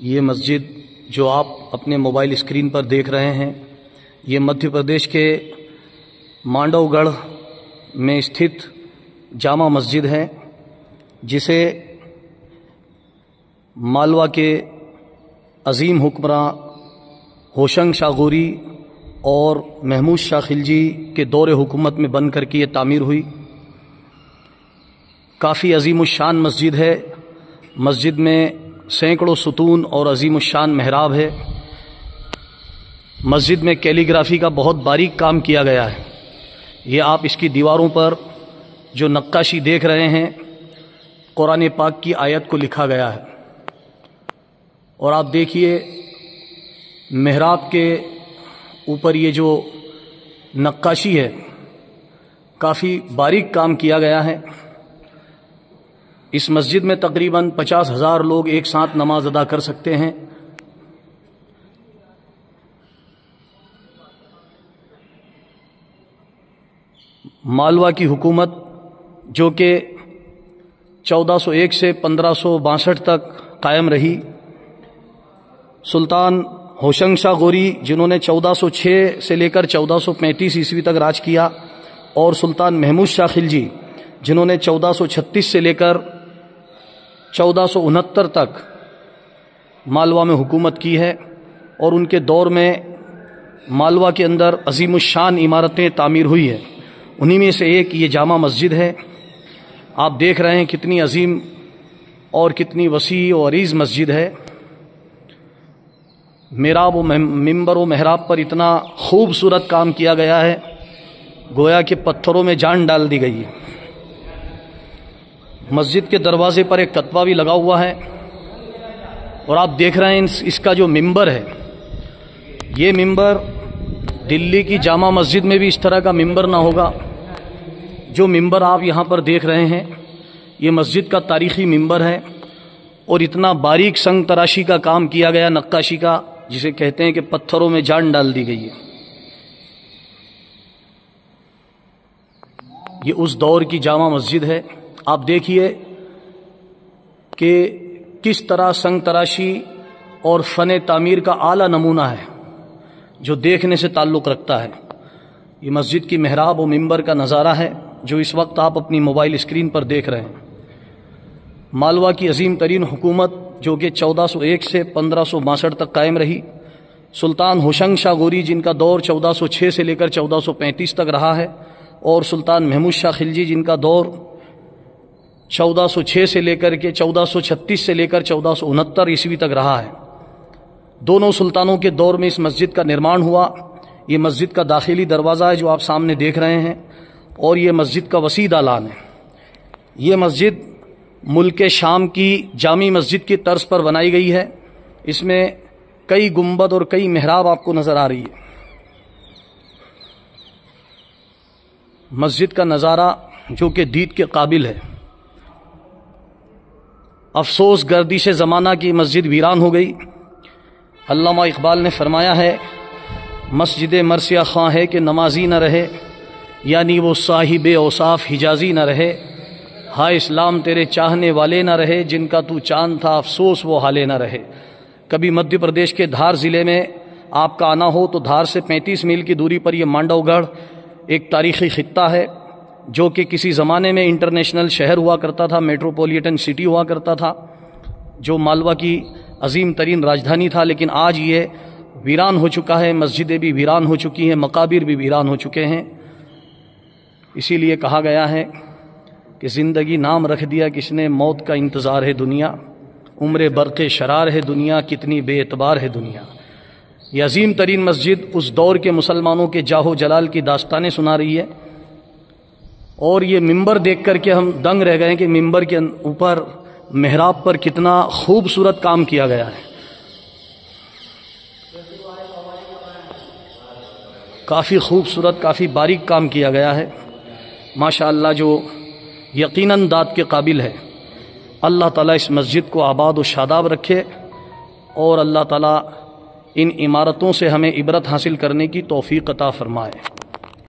یہ مسجد جو آپ اپنے موبائل اسکرین پر دیکھ رہے ہیں یہ مدھیہ پردیش کے مانڈو گڑھ میں استھت جامع مسجد ہے، جسے مالوا کے عظیم حکمراں ہوشنگ شاہ غوری اور محمود شاہ خلجی کے دور حکومت میں بن کر کے یہ تعمیر ہوئی۔ کافی عظیم الشان مسجد ہے۔ مسجد میں سینکڑوں ستون اور عظیم الشان محراب ہے۔ مسجد میں کیلیگرافی کا بہت باریک کام کیا گیا ہے۔ یہ آپ اس کی دیواروں پر جو نقاشی دیکھ رہے ہیں قرآن پاک کی آیت کو لکھا گیا ہے، اور آپ دیکھیے محراب کے اوپر یہ جو نقاشی ہے کافی باریک کام کیا گیا ہے۔ اس مسجد میں تقریباً 50,000 لوگ ایک ساتھ نماز ادا کر سکتے ہیں۔ مالوا کی حکومت جو کہ 1401 سے 1562 تک قائم رہی، سلطان ہوشنگ شاہ غوری جنہوں نے 1406 سے لے کر 1435 عیسوی تک راج کیا، اور سلطان محمود شاہ خلجی جنہوں نے 1436 سے لے کر 1469 تک مالوا میں حکومت کی ہے، اور ان کے دور میں مالوا کے اندر عظیم الشان عمارتیں تعمیر ہوئی ہیں۔ انہی میں سے ایک یہ جامع مسجد ہے۔ آپ دیکھ رہے ہیں کتنی عظیم اور کتنی وسیع و عریض مسجد ہے۔ محراب و ممبر و محراب پر اتنا خوبصورت کام کیا گیا ہے گویا کہ پتھروں میں جان ڈال دی گئی ہے۔ مسجد کے دروازے پر ایک کتبہ بھی لگا ہوا ہے، اور آپ دیکھ رہے ہیں اس کا جو ممبر ہے، یہ ممبر دلی کی جامع مسجد میں بھی اس طرح کا ممبر نہ ہوگا۔ جو ممبر آپ یہاں پر دیکھ رہے ہیں یہ مسجد کا تاریخی ممبر ہے، اور اتنا باریک سنگ تراشی کا کام کیا گیا، نقاشی کا، جسے کہتے ہیں کہ پتھروں میں جان ڈال دی گئی ہے۔ یہ اس دور کی جامع مسجد ہے۔ آپ دیکھیے کہ کس طرح سنگ تراشی اور فن تعمیر کا اعلیٰ نمونہ ہے جو دیکھنے سے تعلق رکھتا ہے۔ یہ مسجد کی محراب و ممبر کا نظارہ ہے جو اس وقت آپ اپنی موبائل اسکرین پر دیکھ رہے ہیں۔ مالوا کی عظیم ترین حکومت جو کہ 1401 سے 1562 تک قائم رہی، سلطان ہوشنگ شاہ غوری جن کا دور 1406 سے لے کر 1435 تک رہا ہے، اور سلطان محمود شاہ خلجی جن کا دور 1406 سے لے کر کے 1436 سے لے کر 1469 عیسوی تک رہا ہے۔ دونوں سلطانوں کے دور میں اس مسجد کا نرمان ہوا۔ یہ مسجد کا داخلی دروازہ ہے جو آپ سامنے دیکھ رہے ہیں، اور یہ مسجد کا وسیع دالان ہے۔ یہ مسجد ملک شام کی جامع مسجد کی طرز پر بنائی گئی ہے۔ اس میں کئی گنبد اور کئی محراب آپ کو نظر آ رہی ہے۔ مسجد کا نظارہ جو کہ دید کے قابل ہے۔ افسوس گردش زمانہ کی مسجد ویران ہو گئی۔ علامہ اقبال نے فرمایا ہے، مسجد مرثیہ خواں ہے کہ نمازی نہ رہے، یعنی وہ صاحب اوصاف حجازی نہ رہے۔ ہائے اسلام تیرے چاہنے والے نہ رہے، جن کا تو چاند تھا افسوس وہ حالے نہ رہے۔ کبھی مدھیہ پردیش کے دھار ضلع میں آپ کا آنا ہو تو دھار سے 35 میل کی دوری پر یہ مانڈو گڑھ ایک تاریخی خطہ ہے جو کہ کسی زمانے میں انٹرنیشنل شہر ہوا کرتا تھا، میٹروپولیٹن سٹی ہوا کرتا تھا، جو مالوا کی عظیم ترین راجدھانی تھا، لیکن آج یہ ویران ہو چکا ہے۔ مسجدیں بھی ویران ہو چکی ہیں، مقابر بھی ویران ہو چکے ہیں۔ اسی لیے کہا گیا ہے کہ زندگی نام رکھ دیا کس نے، موت کا انتظار ہے دنیا، عمر برق شرار ہے دنیا، کتنی بے اعتبار ہے دنیا۔ یہ عظیم ترین مسجد اس دور کے مسلمانوں کے جاہ و جلال کی داستانیں سنا رہی ہے، اور یہ ممبر دیکھ کر کے ہم دنگ رہ گئے کہ ممبر کے اوپر محراب پر کتنا خوبصورت کام کیا گیا ہے۔ کافی خوبصورت، کافی باریک کام کیا گیا ہے ماشاءاللہ، جو یقیناً داد کے قابل ہے۔ اللہ تعالیٰ اس مسجد کو آباد و شاداب رکھے، اور اللہ تعالیٰ ان عمارتوں سے ہمیں عبرت حاصل کرنے کی توفیق عطا فرمائے۔